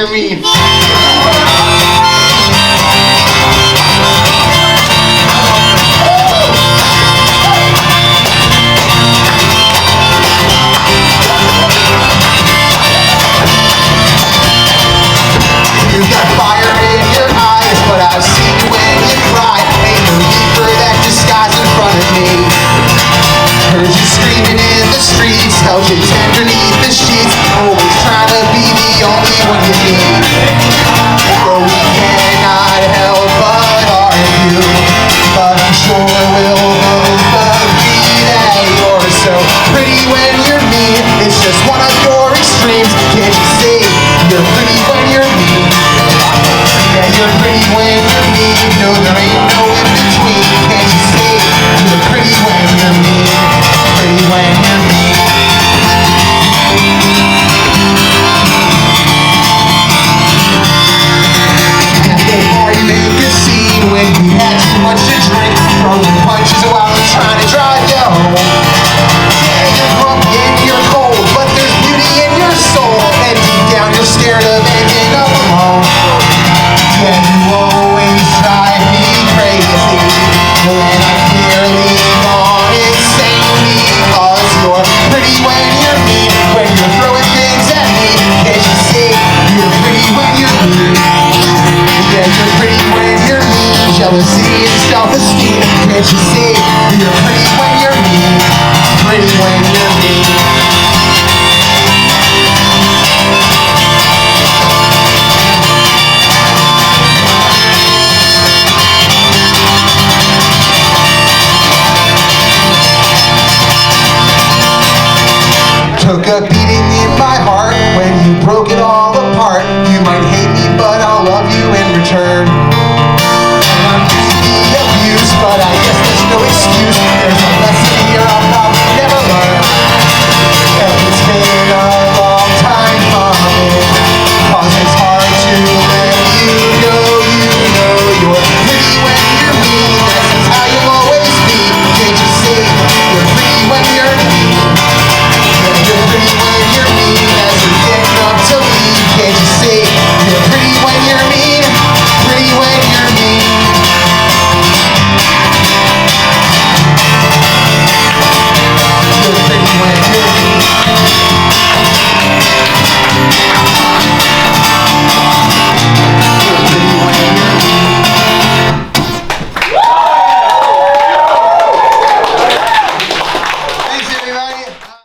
you're mean. You got fire in your eyes, but I've seen you when you cry. Ain't no need for that disguise in front of me. Heard you screaming in the streets, held you underneath the sheets, always trying to be the only one you need. Well, we cannot help but argue, but I'm sure we'll both agree that you're so pretty when you're mean. It's just one of your extremes. Can't you see you're pretty when you're mean? Yeah, you're pretty when you're mean. No, there ain't no in between. Can't you see you're pretty when you're mean? Pretty when you're mean. You make a scene when you had too much to drink, throwing punches while I'm trying to drive you home. Yeah, you're grumpy and you're cold, but there's beauty in your soul, and deep down you're scared of ending up alone. Yeah, you always drive me crazy, and I'm nearly gone insane because you're pretty when you're mean, when you're throwing things at me. Can't you see you're pretty when you're mean? Yeah, you're pretty when you're mean. Jealousy and self-esteem. Can't you see you're pretty when you're mean? Pretty when you're mean. Took a beating in my heart when you broke it all apart. You might hate me, but I'll love you in return.